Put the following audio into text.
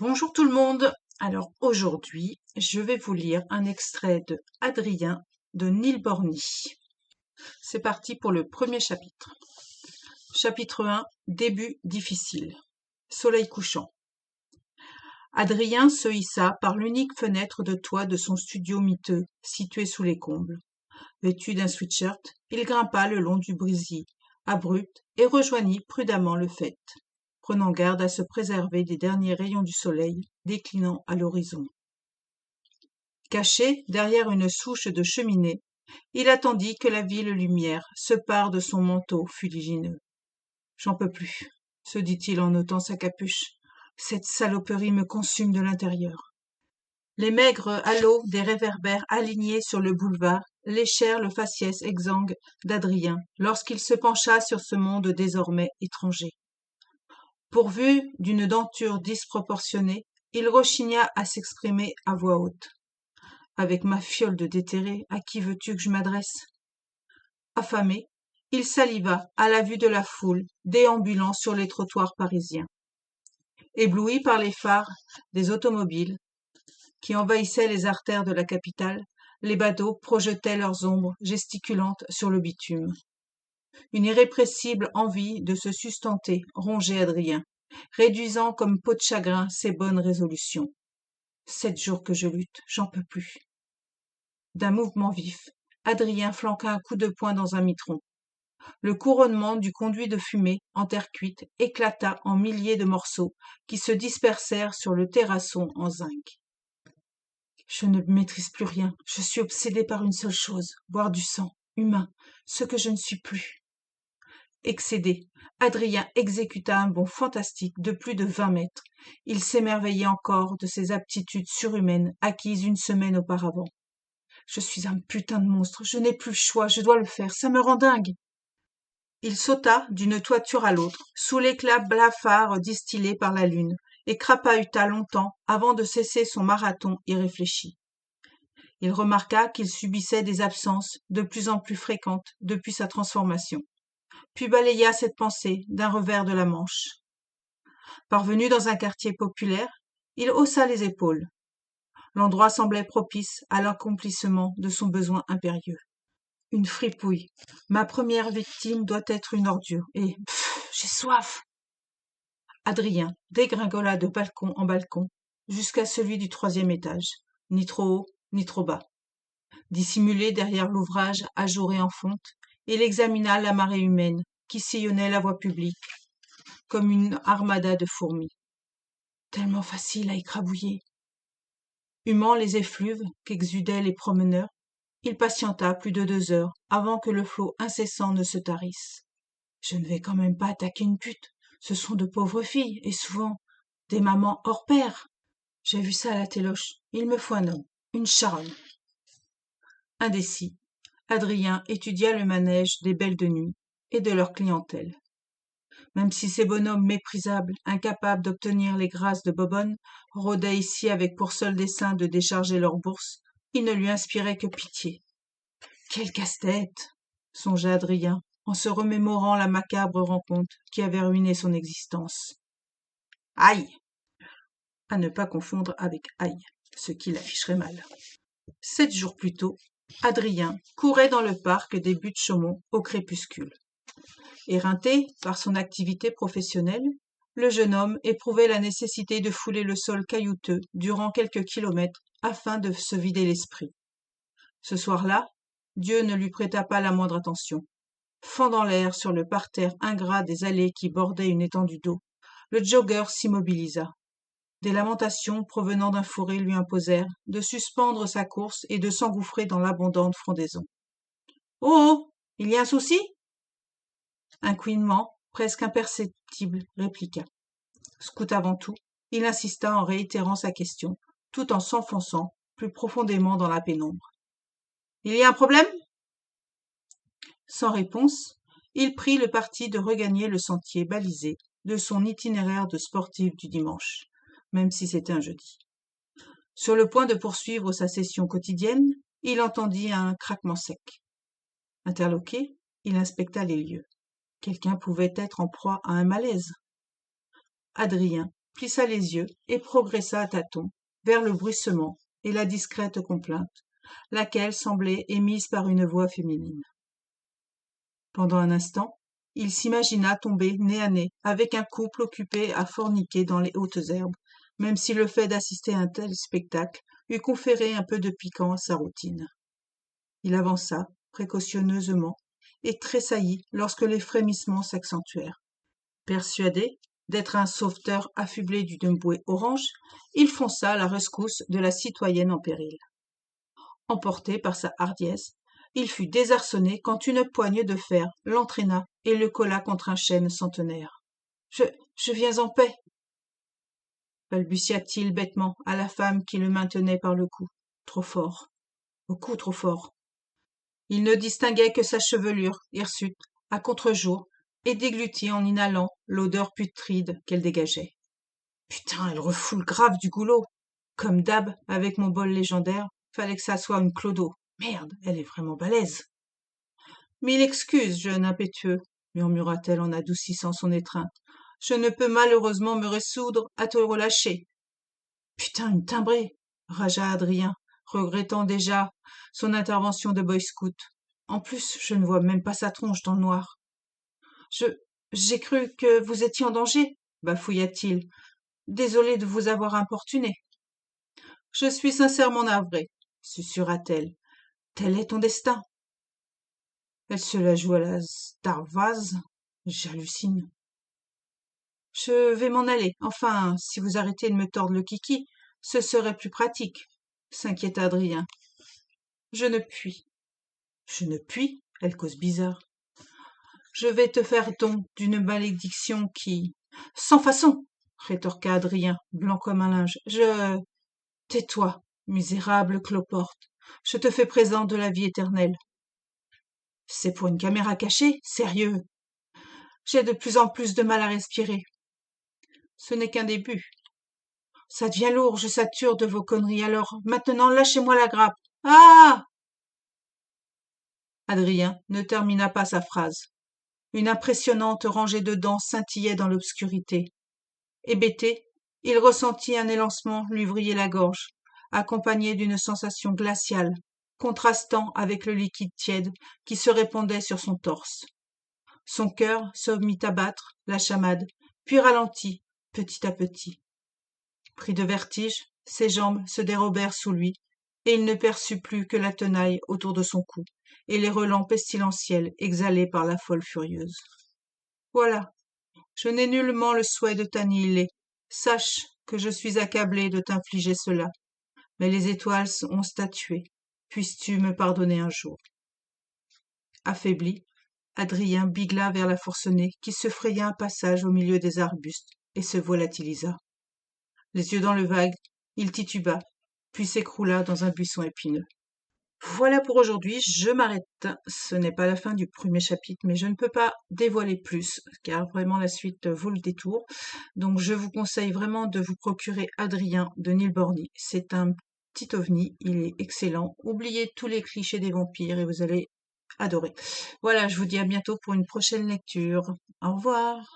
Bonjour tout le monde. Alors aujourd'hui, je vais vous lire un extrait de Adrien de Neil Borny. C'est parti pour le premier chapitre. Chapitre 1, début difficile. Soleil couchant. Adrien se hissa par l'unique fenêtre de toit de son studio miteux, situé sous les combles. Vêtu d'un sweatshirt, il grimpa le long du brésis, abrupt, et rejoignit prudemment le faîte, prenant garde à se préserver des derniers rayons du soleil déclinant à l'horizon. Caché derrière une souche de cheminée, il attendit que la vive lumière se pare de son manteau fuligineux. « J'en peux plus, » se dit-il en ôtant sa capuche. « Cette saloperie me consume de l'intérieur. » Les maigres halos des réverbères alignés sur le boulevard léchèrent le faciès exsangue d'Adrien lorsqu'il se pencha sur ce monde désormais étranger. Pourvu d'une denture disproportionnée, il rechigna à s'exprimer à voix haute. « Avec ma fiole de déterré, à qui veux-tu que je m'adresse ?» Affamé, il saliva à la vue de la foule déambulant sur les trottoirs parisiens. Ébloui par les phares des automobiles qui envahissaient les artères de la capitale, les badauds projetaient leurs ombres gesticulantes sur le bitume. Une irrépressible envie de se sustenter rongeait Adrien, réduisant comme peau de chagrin ses bonnes résolutions. « 7 jours que je lutte, j'en peux plus. » D'un mouvement vif, Adrien flanqua un coup de poing dans un mitron. Le couronnement du conduit de fumée, en terre cuite, éclata en milliers de morceaux qui se dispersèrent sur le terrasson en zinc. « Je ne maîtrise plus rien, je suis obsédé par une seule chose, boire du sang, humain, ce que je ne suis plus. » Excédé, Adrien exécuta un bond fantastique de plus de 20 mètres. Il s'émerveillait encore de ses aptitudes surhumaines acquises une semaine auparavant. « Je suis un putain de monstre, je n'ai plus le choix, je dois le faire, ça me rend dingue. » Il sauta d'une toiture à l'autre, sous l'éclat blafard distillé par la lune, et crapahuta longtemps avant de cesser son marathon irréfléchi. Il remarqua qu'il subissait des absences de plus en plus fréquentes depuis sa transformation, puis balaya cette pensée d'un revers de la manche. Parvenu dans un quartier populaire, il haussa les épaules. L'endroit semblait propice à l'accomplissement de son besoin impérieux. Une fripouille. Ma première victime doit être une ordure. Et j'ai soif. Adrien dégringola de balcon en balcon jusqu'à celui du 3e étage, ni trop haut, ni trop bas. Dissimulé derrière l'ouvrage ajouré en fonte, il examina la marée humaine qui sillonnait la voie publique comme une armada de fourmis. Tellement facile à écrabouiller. Humant les effluves qu'exudaient les promeneurs, il patienta plus de 2 heures avant que le flot incessant ne se tarisse. Je ne vais quand même pas attaquer une pute. Ce sont de pauvres filles, et souvent des mamans hors pair. J'ai vu ça à la téloche. Il me faut un homme, une charogne. Indécis, Adrien étudia le manège des belles de nuit et de leur clientèle. Même si ces bonhommes méprisables, incapables d'obtenir les grâces de Bobonne, rôdaient ici avec pour seul dessein de décharger leurs bourses, ils ne lui inspiraient que pitié. Quel casse-tête, songea Adrien, en se remémorant la macabre rencontre qui avait ruiné son existence. Aïe! À ne pas confondre avec aïe, ce qui l'afficherait mal. 7 jours plus tôt, Adrien courait dans le parc des Buttes-Chaumont au crépuscule. Éreinté par son activité professionnelle, le jeune homme éprouvait la nécessité de fouler le sol caillouteux durant quelques kilomètres afin de se vider l'esprit. Ce soir-là, Dieu ne lui prêta pas la moindre attention. Fendant l'air sur le parterre ingrat des allées qui bordaient une étendue d'eau, le jogger s'immobilisa. Des lamentations provenant d'un fourré lui imposèrent de suspendre sa course et de s'engouffrer dans l'abondante frondaison. « Oh, il y a un souci ?» Un couinement, presque imperceptible, répliqua. Scout avant tout, il insista en réitérant sa question, tout en s'enfonçant plus profondément dans la pénombre. « Il y a un problème ?» Sans réponse, il prit le parti de regagner le sentier balisé de son itinéraire de sportif du dimanche, même si c'était un jeudi. Sur le point de poursuivre sa session quotidienne, il entendit un craquement sec. Interloqué, il inspecta les lieux. Quelqu'un pouvait être en proie à un malaise. Adrien plissa les yeux et progressa à tâtons vers le bruissement et la discrète complainte, laquelle semblait émise par une voix féminine. Pendant un instant, il s'imagina tomber nez à nez avec un couple occupé à forniquer dans les hautes herbes, même si le fait d'assister à un tel spectacle eût conféré un peu de piquant à sa routine. Il avança, précautionneusement, et tressaillit lorsque les frémissements s'accentuèrent. Persuadé d'être un sauveteur affublé d'une bouée orange, il fonça à la rescousse de la citoyenne en péril. Emporté par sa hardiesse, il fut désarçonné quand une poigne de fer l'entraîna et le colla contre un chêne centenaire. Je viens en paix, balbutia-t-il bêtement à la femme qui le maintenait par le cou. Trop fort, beaucoup trop fort. Il ne distinguait que sa chevelure, hirsute, à contre-jour, et déglutit en inhalant l'odeur putride qu'elle dégageait. Putain, elle refoule grave du goulot. Comme d'hab, avec mon bol légendaire, fallait que ça soit une clodo. Merde, elle est vraiment balèze. Mille excuses, jeune impétueux, murmura-t-elle en adoucissant son étreinte. Je ne peux malheureusement me résoudre à te relâcher. Putain, une timbrée, ragea Adrien, regrettant déjà son intervention de boy scout. En plus, je ne vois même pas sa tronche dans le noir. J'ai cru que vous étiez en danger, bafouilla-t-il. Désolé de vous avoir importuné. Je suis sincèrement navrée, susurra-t-elle. Tel est ton destin. Elle se la joue à la Starvase. J'hallucine. Je vais m'en aller. Enfin, si vous arrêtez de me tordre le kiki, ce serait plus pratique, s'inquiéta Adrien. Je ne puis. Je ne puis, elle cause bizarre. Je vais te faire don d'une malédiction qui... Sans façon, rétorqua Adrien, blanc comme un linge. Tais-toi, misérable cloporte. Je te fais présent de la vie éternelle. C'est pour une caméra cachée, sérieux. J'ai de plus en plus de mal à respirer. Ce n'est qu'un début. Ça devient lourd, je sature de vos conneries, alors maintenant lâchez-moi la grappe. Ah! Adrien ne termina pas sa phrase. Une impressionnante rangée de dents scintillait dans l'obscurité. Hébété, il ressentit un élancement lui vriller la gorge, accompagné d'une sensation glaciale, contrastant avec le liquide tiède qui se répandait sur son torse. Son cœur se mit à battre, la chamade, puis ralentit, petit à petit. Pris de vertige, ses jambes se dérobèrent sous lui, et il ne perçut plus que la tenaille autour de son cou, et les relents pestilentiels exhalés par la folle furieuse. Voilà, je n'ai nullement le souhait de t'annihiler. Sache que je suis accablé de t'infliger cela, mais les étoiles ont statué. Puisses-tu me pardonner un jour? Affaibli, Adrien bigla vers la forcenée qui se fraya un passage au milieu des arbustes et se volatilisa. Les yeux dans le vague, il tituba, puis s'écroula dans un buisson épineux. Voilà pour aujourd'hui, je m'arrête. Ce n'est pas la fin du premier chapitre, mais je ne peux pas dévoiler plus, car vraiment la suite vaut le détour. Donc je vous conseille vraiment de vous procurer Adrien de Neil Borny. C'est un petit ovni, il est excellent. Oubliez tous les clichés des vampires et vous allez adorer. Voilà, je vous dis à bientôt pour une prochaine lecture. Au revoir.